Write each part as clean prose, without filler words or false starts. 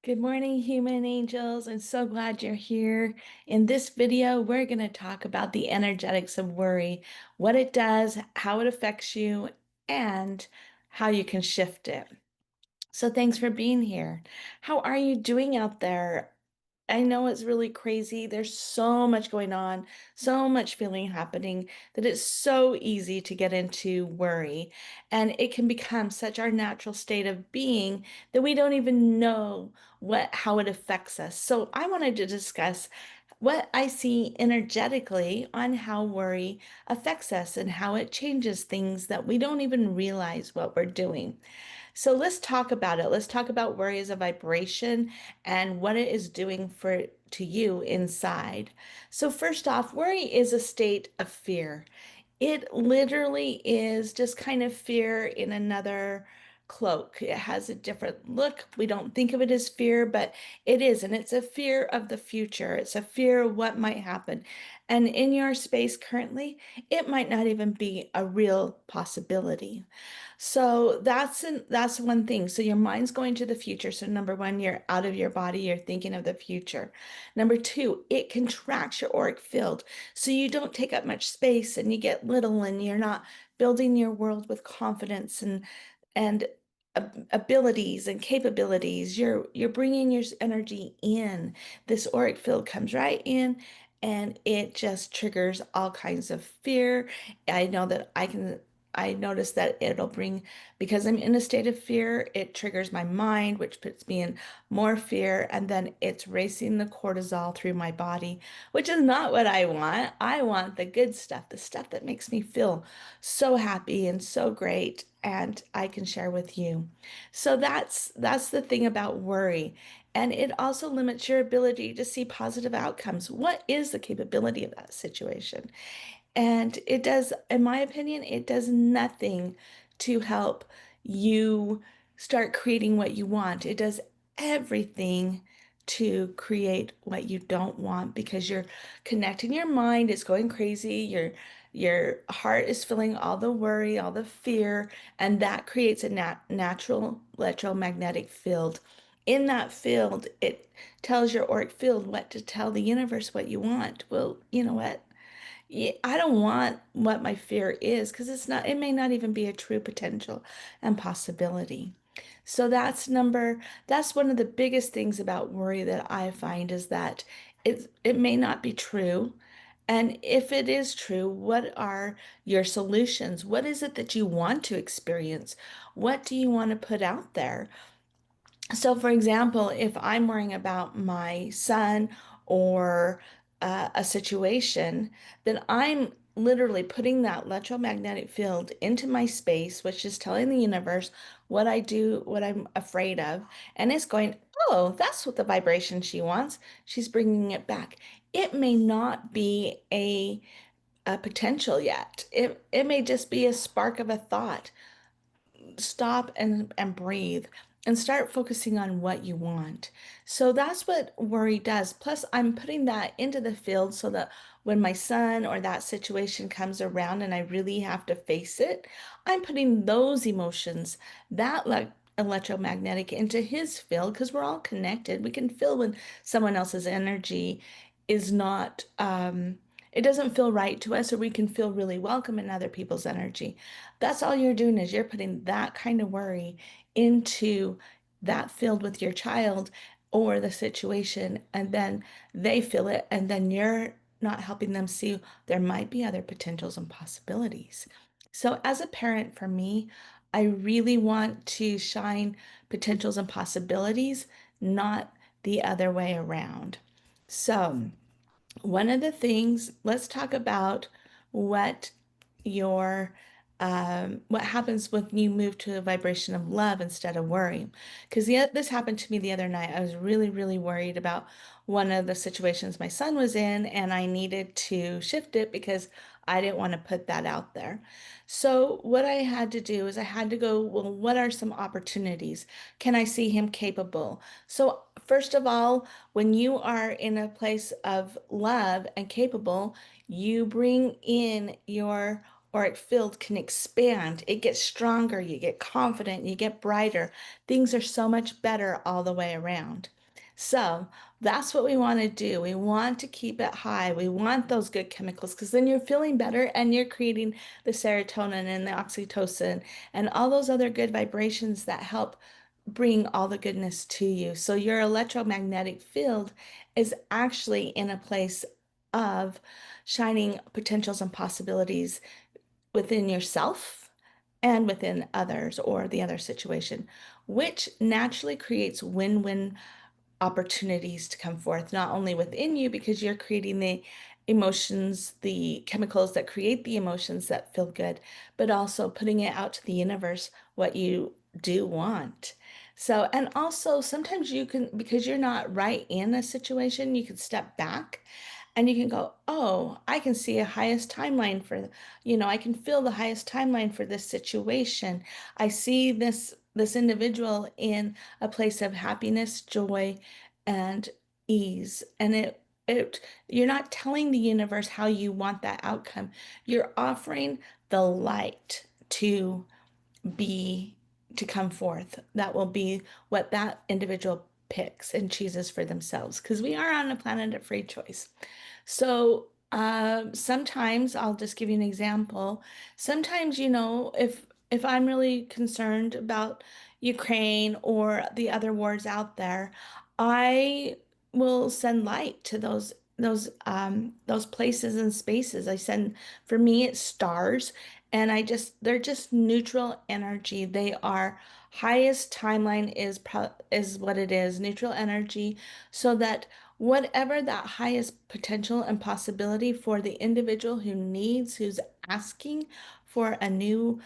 Good morning, human angels. I'm so glad you're here. In this video, we're going to talk about the energetics of worry, what it does, how it affects you, and how you can shift it. So thanks for being here. How are you doing out there? I know it's really crazy. There's so much going on, so much feeling happening that it's so easy to get into worry. And it can become such our natural state of being that we don't even know how it affects us. So I wanted to discuss what I see energetically on how worry affects us and how it changes things that we don't even realize what we're doing. So let's talk about it. Let's talk about worry as a vibration and what it is doing for to you inside. So first off, worry is a state of fear. It literally is just kind of fear in another cloak. It has a different look. We don't think of it as fear, but it is. And it's a fear of the future. It's a fear of what might happen. And in your space currently, it might not even be a real possibility. So that's one thing. So your mind's going to the future. So number one, you're out of your body, you're thinking of the future. Number two, it contracts your auric field. So you don't take up much space and you get little and you're not building your world with confidence and abilities and capabilities. You're bringing your energy in. This auric field comes right in and it just triggers all kinds of fear. I know that I notice that it'll bring, because I'm in a state of fear, it triggers my mind, which puts me in more fear, and then it's racing the cortisol through my body, which is not what I want. I want the good stuff, the stuff that makes me feel so happy and so great, and I can share with you. So that's the thing about worry. And it also limits your ability to see positive outcomes. What is the capability of that situation? And it does, in my opinion, it does nothing to help you start creating what you want. It does everything to create what you don't want because you're connecting your mind, it's going crazy, your heart is feeling all the worry, all the fear, and that creates a natural electromagnetic field. In that field, it tells your auric field what to tell the universe what you want. Well, you know what? Yeah, I don't want what my fear is because it may not even be a true potential and possibility. So that's one of the biggest things about worry that I find is that it may not be true. And if it is true, what are your solutions? What is it that you want to experience? What do you want to put out there? So, for example, if I'm worrying about my son or a situation, then I'm literally putting that electromagnetic field into my space, which is telling the universe what I do, what I'm afraid of. And it's going, oh, that's what the vibration she wants. She's bringing it back. It may not be a potential yet. It may just be a spark of a thought. Stop and breathe and start focusing on what you want. So that's what worry does. Plus, I'm putting that into the field so that when my son or that situation comes around and I really have to face it, I'm putting those emotions, that electromagnetic into his field because we're all connected. We can feel when someone else's energy is not it doesn't feel right to us, or we can feel really welcome in other people's energy. That's all you're doing is you're putting that kind of worry into that field with your child or the situation, and then they feel it, and then you're not helping them see there might be other potentials and possibilities. So, as a parent, for me, I really want to shine potentials and possibilities, not the other way around. So, one of the things, let's talk about what your what happens when you move to a vibration of love instead of worry. Because this happened to me the other night. I was really, really worried about one of the situations my son was in, and I needed to shift it because I didn't want to put that out there. So what I had to do is I had to go, well, what are some opportunities? Can I see him capable? So first of all, when you are in a place of love and capable, you bring in your auric field can expand. It gets stronger, you get confident, you get brighter. Things are so much better all the way around. So that's what we want to do. We want to keep it high. We want those good chemicals because then you're feeling better and you're creating the serotonin and the oxytocin and all those other good vibrations that help bring all the goodness to you. So your electromagnetic field is actually in a place of shining potentials and possibilities within yourself and within others or the other situation, which naturally creates win-win opportunities to come forth, not only within you because you're creating the emotions, the chemicals that create the emotions that feel good, but also putting it out to the universe what you do want. So, and also sometimes you can, because you're not right in a situation, you can step back and you can go, oh, I can see a highest timeline for, I can feel the highest timeline for this situation. I see this individual in a place of happiness, joy, and ease. And it you're not telling the universe how you want that outcome. You're offering the light be to come forth. That will be what that individual picks and chooses for themselves because we are on a planet of free choice. So sometimes I'll just give you an example. Sometimes, if I'm really concerned about Ukraine or the other wars out there, I will send light to those places and spaces. For me, it's stars, and they're just neutral energy. They are highest timeline is what it is, neutral energy, so that whatever that highest potential and possibility for the individual who's asking for a new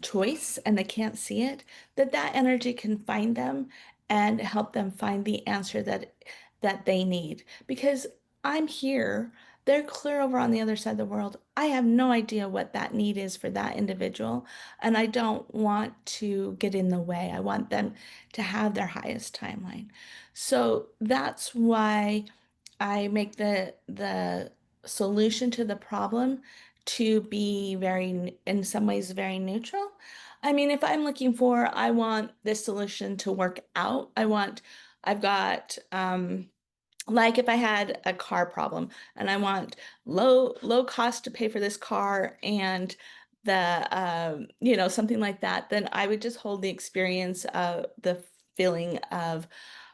choice and they can't see it, that energy can find them and help them find the answer that they need. Because I'm here, they're clear over on the other side of the world. I have no idea what that need is for that individual, and I don't want to get in the way. I want them to have their highest timeline. So that's why I make the solution to the problem to be in some ways, very neutral. I mean, if I'm looking for, I want this solution to work out. I've got, like if I had a car problem and I want low cost to pay for this car and something like that, then I would just hold the experience of the feeling of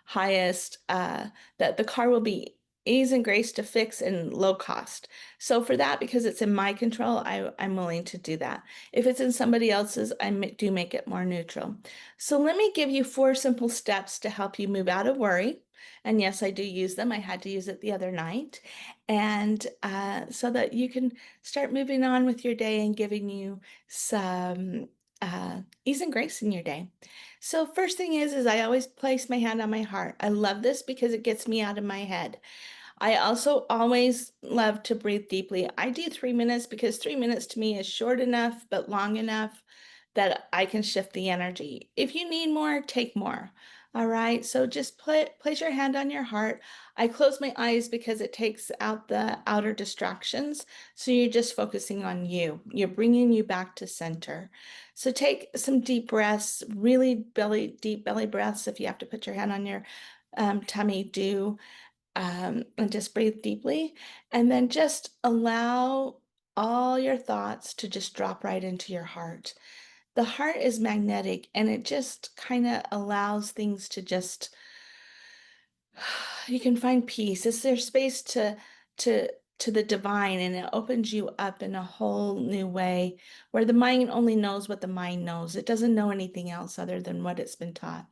highest, that the car will be ease and grace to fix and low cost. So for that, because it's in my control, I'm willing to do that. If it's in somebody else's, do make it more neutral. So let me give you 4 simple steps to help you move out of worry. And yes, I do use them. I had to use it the other night. And so that you can start moving on with your day and giving you some ease and grace in your day. So first thing is I always place my hand on my heart. I love this because it gets me out of my head. I also always love to breathe deeply. I do 3 minutes because 3 minutes to me is short enough but long enough that I can shift the energy. If you need more, take more. All right, so just place your hand on your heart. I close my eyes because it takes out the outer distractions. So you're just focusing on you. You're bringing you back to center. So take some deep breaths, really deep belly breaths. If you have to put your hand on your tummy, do. And just breathe deeply. And then just allow all your thoughts to just drop right into your heart. The heart is magnetic and it just kind of allows things to just, you can find peace. It's their space to, to the divine, and it opens you up in a whole new way where the mind only knows what the mind knows. It doesn't know anything else other than what it's been taught.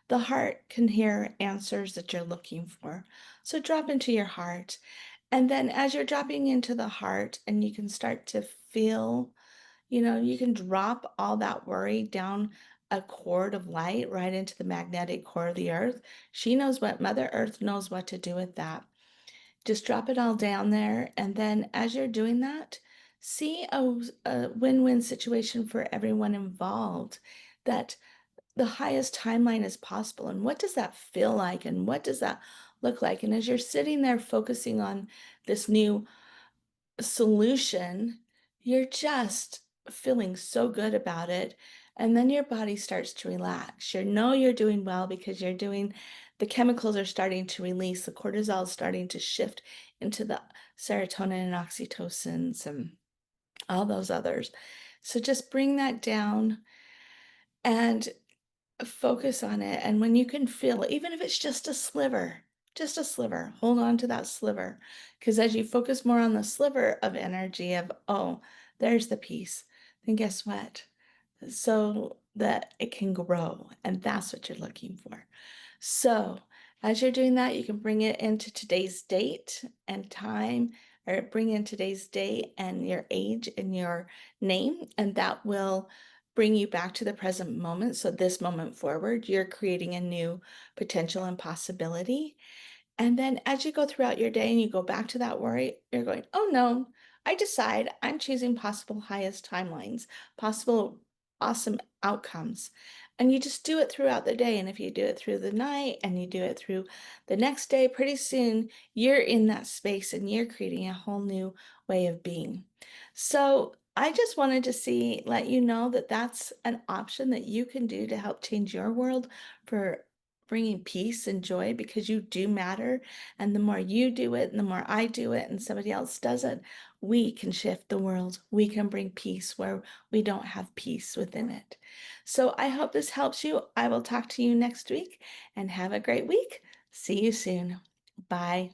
The heart can hear answers that you're looking for. So drop into your heart. And then as you're dropping into the heart and you can start to feel, you can drop all that worry down a cord of light right into the magnetic core of the earth. Mother Earth knows what to do with that. Just drop it all down there. And then as you're doing that, see a win-win situation for everyone involved. That the highest timeline is possible. And what does that feel like? And what does that look like? And as you're sitting there focusing on this new solution, you're just feeling so good about it. And then your body starts to relax. You know you're doing well because the chemicals are starting to release, the cortisol is starting to shift into the serotonin and oxytocins and all those others. So just bring that down and focus on it. And when you can feel, even if it's just a sliver, hold on to that sliver. Because as you focus more on the sliver of energy of, oh, there's the peace, then guess what? So that it can grow. And that's what you're looking for. So as you're doing that, you can bring it into today's date and time, or bring in today's date and your age and your name, and that will bring you back to the present moment. So this moment forward, you're creating a new potential and possibility. And then as you go throughout your day and you go back to that worry, you're going, oh no, I decide I'm choosing possible highest timelines, possible awesome outcomes. And you just do it throughout the day. And if you do it through the night and you do it through the next day, pretty soon you're in that space and you're creating a whole new way of being. So I just wanted to let you know that that's an option that you can do to help change your world for bringing peace and joy because you do matter. And the more you do it, and the more I do it, and somebody else does it, we can shift the world. We can bring peace where we don't have peace within it. So I hope this helps you. I will talk to you next week and have a great week. See you soon. Bye.